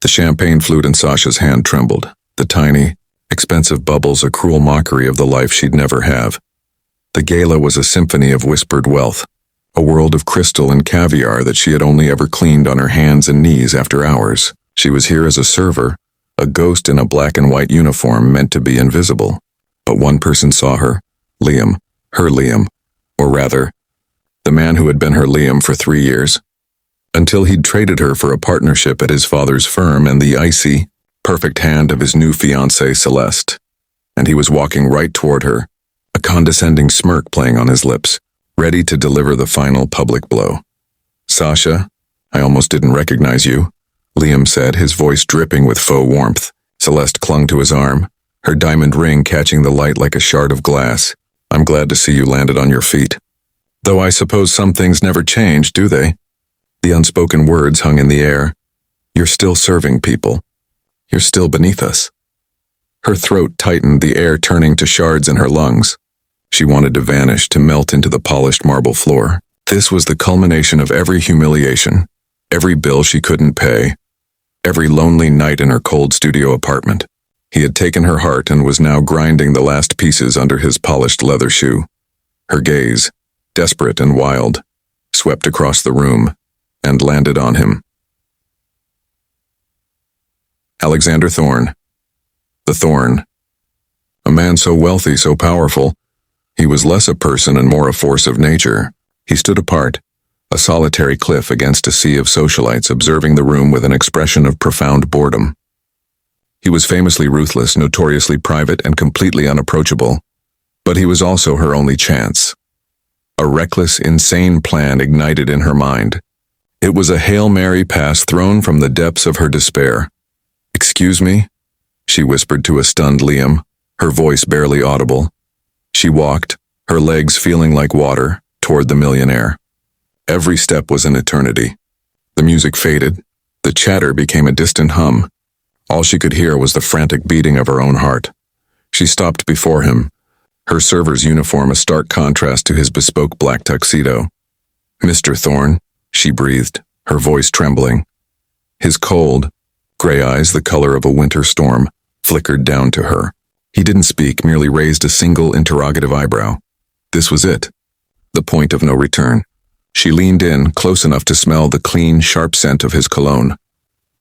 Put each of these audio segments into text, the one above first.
The champagne flute in Sasha's hand trembled, the tiny, expensive bubbles a cruel mockery of the life she'd never have. The gala was a symphony of whispered wealth, a world of crystal and caviar that she had only ever cleaned on her hands and knees after hours. She was here as a server, a ghost in a black and white uniform meant to be invisible. But one person saw her, Liam, her Liam, or rather, the man who had been her Liam for 3 years, until he'd traded her for a partnership at his father's firm and the icy, perfect hand of his new fiancée Celeste. And he was walking right toward her, a condescending smirk playing on his lips, ready to deliver the final public blow. "Sasha, I almost didn't recognize you," Liam said, his voice dripping with faux warmth. Celeste clung to his arm, her diamond ring catching the light like a shard of glass. "I'm glad to see you landed on your feet. Though I suppose some things never change, do they?" The unspoken words hung in the air. "You're still serving people. You're still beneath us." Her throat tightened, the air turning to shards in her lungs. She wanted to vanish, to melt into the polished marble floor. This was the culmination of every humiliation, every bill she couldn't pay, every lonely night in her cold studio apartment. He had taken her heart and was now grinding the last pieces under his polished leather shoe. Her gaze, desperate and wild, swept across the room and landed on him. Alexander Thorne. The Thorn. A man so wealthy, so powerful, he was less a person and more a force of nature. He stood apart, a solitary cliff against a sea of socialites observing the room with an expression of profound boredom. He was famously ruthless, notoriously private, and completely unapproachable, but he was also her only chance. A reckless, insane plan ignited in her mind. It was a Hail Mary pass thrown from the depths of her despair. "Excuse me?" she whispered to a stunned Liam, her voice barely audible. She walked, her legs feeling like water, toward the millionaire. Every step was an eternity. The music faded. The chatter became a distant hum. All she could hear was the frantic beating of her own heart. She stopped before him, her server's uniform a stark contrast to his bespoke black tuxedo. "Mr. Thorne," she breathed, her voice trembling. His cold, gray eyes, the color of a winter storm, flickered down to her. He didn't speak, merely raised a single interrogative eyebrow. This was it, the point of no return. She leaned in, close enough to smell the clean, sharp scent of his cologne.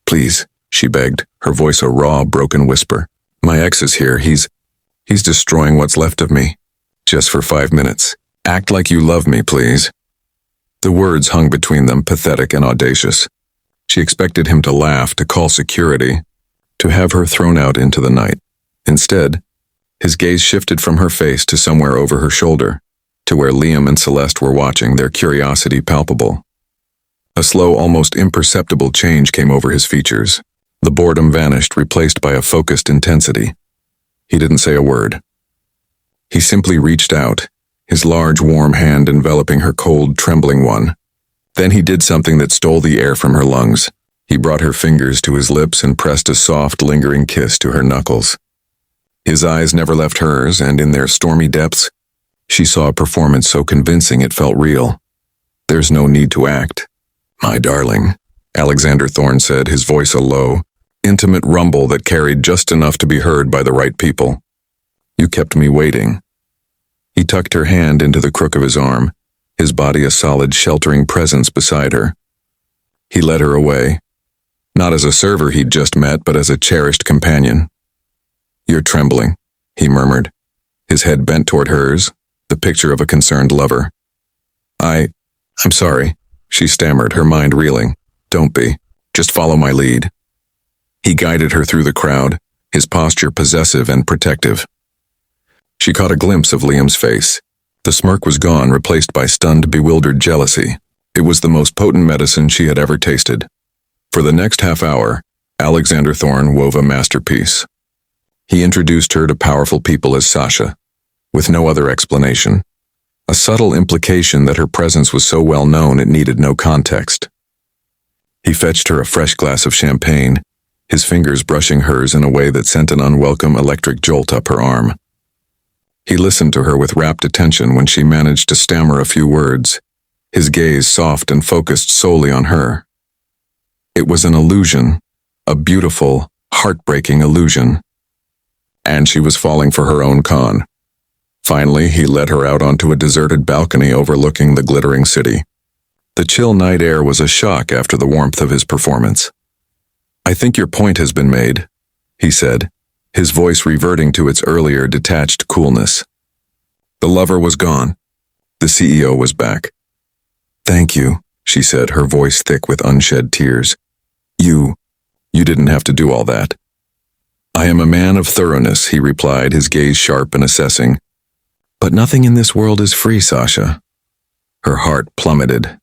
"Please," she begged, her voice a raw, broken whisper. "My ex is here. He's destroying what's left of me. Just for 5 minutes. Act like you love me, please." The words hung between them, pathetic and audacious. She expected him to laugh, to call security, to have her thrown out into the night. Instead, his gaze shifted from her face to somewhere over her shoulder, to where Liam and Celeste were watching, their curiosity palpable. A slow, almost imperceptible change came over his features. The boredom vanished, replaced by a focused intensity. He didn't say a word. He simply reached out, his large, warm hand enveloping her cold, trembling one. Then he did something that stole the air from her lungs. He brought her fingers to his lips and pressed a soft, lingering kiss to her knuckles. His eyes never left hers, and in their stormy depths, she saw a performance so convincing it felt real. "There's no need to act, my darling," Alexander Thorne said, his voice a low, intimate rumble that carried just enough to be heard by the right people. "You kept me waiting." He tucked her hand into the crook of his arm, his body a solid, sheltering presence beside her. He led her away, not as a server he'd just met, but as a cherished companion. "You're trembling," he murmured, his head bent toward hers, the picture of a concerned lover. I'm sorry," she stammered, her mind reeling. "Don't be. Just follow my lead." He guided her through the crowd, his posture possessive and protective. She caught a glimpse of Liam's face. The smirk was gone, replaced by stunned, bewildered jealousy. It was the most potent medicine she had ever tasted. For the next half hour, Alexander Thorne wove a masterpiece. He introduced her to powerful people as Sasha, with no other explanation. A subtle implication that her presence was so well known it needed no context. He fetched her a fresh glass of champagne, his fingers brushing hers in a way that sent an unwelcome electric jolt up her arm. He listened to her with rapt attention when she managed to stammer a few words, his gaze soft and focused solely on her. It was an illusion, a beautiful, heartbreaking illusion. And she was falling for her own con. Finally, he led her out onto a deserted balcony overlooking the glittering city. The chill night air was a shock after the warmth of his performance. "I think your point has been made," he said, his voice reverting to its earlier detached coolness. The lover was gone. The CEO was back. "Thank you," she said, her voice thick with unshed tears. You didn't have to do all that." "I am a man of thoroughness," he replied, his gaze sharp and assessing. "But nothing in this world is free, Sasha." Her heart plummeted.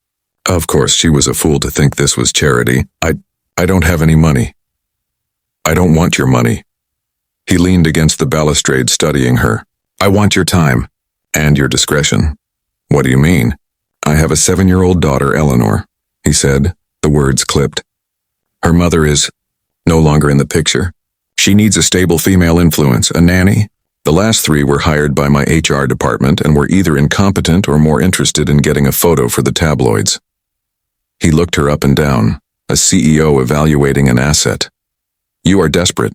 Of course, she was a fool to think this was charity. I don't have any money." "I don't want your money." He leaned against the balustrade, studying her. "I want your time. And your discretion." "What do you mean?" "I have a 7-year-old daughter, Eleanor," he said, the words clipped. "Her mother is no longer in the picture. She needs a stable female influence, a nanny. The last 3 were hired by my HR department and were either incompetent or more interested in getting a photo for the tabloids." He looked her up and down, a CEO evaluating an asset. "You are desperate.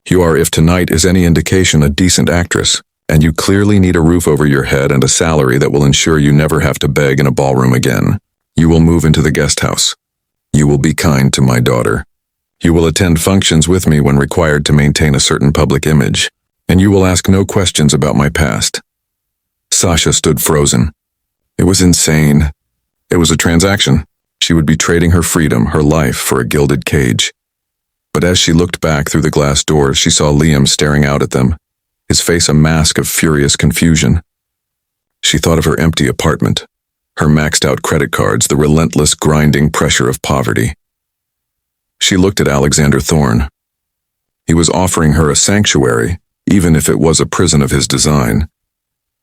You are, if tonight is any indication, a decent actress, and you clearly need a roof over your head and a salary that will ensure you never have to beg in a ballroom again. You will move into the guest house. You will be kind to my daughter. You will attend functions with me when required to maintain a certain public image, and you will ask no questions about my past." Sasha stood frozen. It was insane. It was a transaction. She would be trading her freedom, her life, for a gilded cage. But as she looked back through the glass doors, she saw Liam staring out at them, his face a mask of furious confusion. She thought of her empty apartment, her maxed-out credit cards, the relentless grinding pressure of poverty. She looked at Alexander Thorne. He was offering her a sanctuary, even if it was a prison of his design.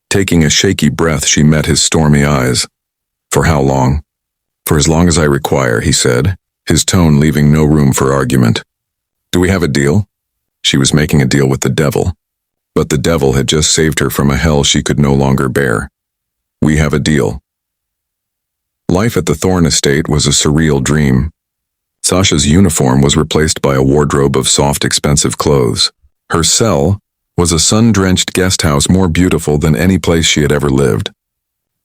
Taking a shaky breath, she met his stormy eyes. "For how long?" "For as long as I require," he said, his tone leaving no room for argument. "Do we have a deal?" She was making a deal with the devil. But the devil had just saved her from a hell she could no longer bear. "We have a deal." Life at the Thorne estate was a surreal dream. Sasha's uniform was replaced by a wardrobe of soft, expensive clothes. Her cell was a sun-drenched guest house more beautiful than any place she had ever lived.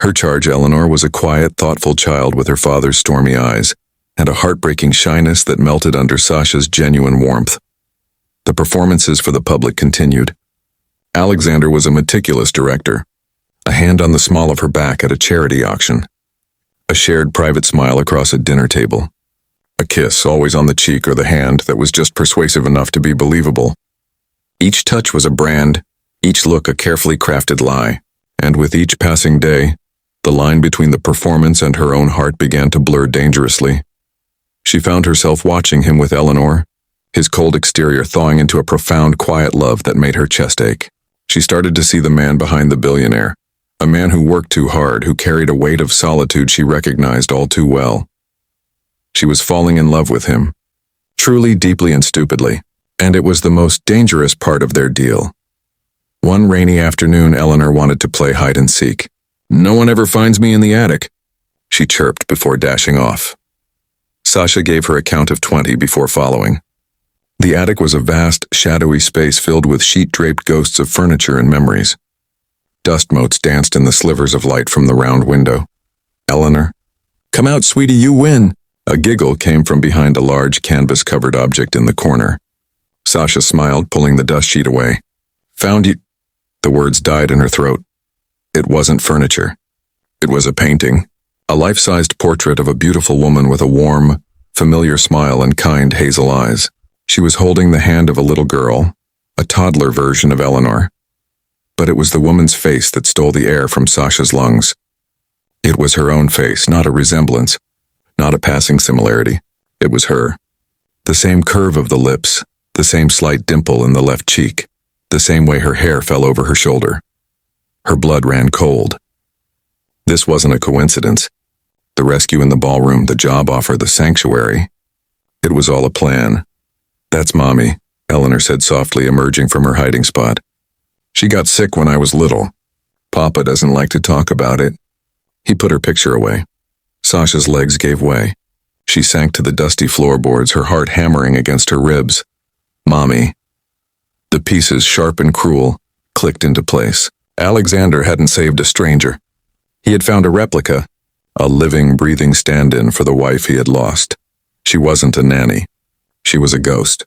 Her charge, Eleanor, was a quiet, thoughtful child with her father's stormy eyes and a heartbreaking shyness that melted under Sasha's genuine warmth. The performances for the public continued. Alexander was a meticulous director, a hand on the small of her back at a charity auction, a shared private smile across a dinner table, a kiss always on the cheek or the hand that was just persuasive enough to be believable. Each touch was a brand, each look a carefully crafted lie, and with each passing day, the line between the performance and her own heart began to blur dangerously. She found herself watching him with Eleanor, his cold exterior thawing into a profound, quiet love that made her chest ache. She started to see the man behind the billionaire, a man who worked too hard, who carried a weight of solitude she recognized all too well. She was falling in love with him, truly, deeply, and stupidly, and it was the most dangerous part of their deal. One rainy afternoon, Eleanor wanted to play hide-and-seek. "No one ever finds me in the attic," she chirped before dashing off. Sasha gave her a count of 20 before following. The attic was a vast, shadowy space filled with sheet-draped ghosts of furniture and memories. Dust motes danced in the slivers of light from the round window. "Eleanor, come out, sweetie, you win!" A giggle came from behind a large canvas-covered object in the corner. Sasha smiled, pulling the dust sheet away. "Found you—" The words died in her throat. It wasn't furniture. It was a painting, a life-sized portrait of a beautiful woman with a warm, familiar smile and kind hazel eyes. She was holding the hand of a little girl, a toddler version of Eleanor. But it was the woman's face that stole the air from Sasha's lungs. It was her own face, not a resemblance, not a passing similarity. It was her. The same curve of the lips, the same slight dimple in the left cheek, the same way her hair fell over her shoulder. Her blood ran cold. This wasn't a coincidence. The rescue in the ballroom, the job offer, the sanctuary. It was all a plan. "That's Mommy," Eleanor said softly, emerging from her hiding spot. "She got sick when I was little. Papa doesn't like to talk about it." He put her picture away. Sasha's legs gave way. She sank to the dusty floorboards, her heart hammering against her ribs. Mommy. The pieces, sharp and cruel, clicked into place. Alexander hadn't saved a stranger. He had found a replica, a living, breathing stand-in for the wife he had lost. She wasn't a nanny. She was a ghost.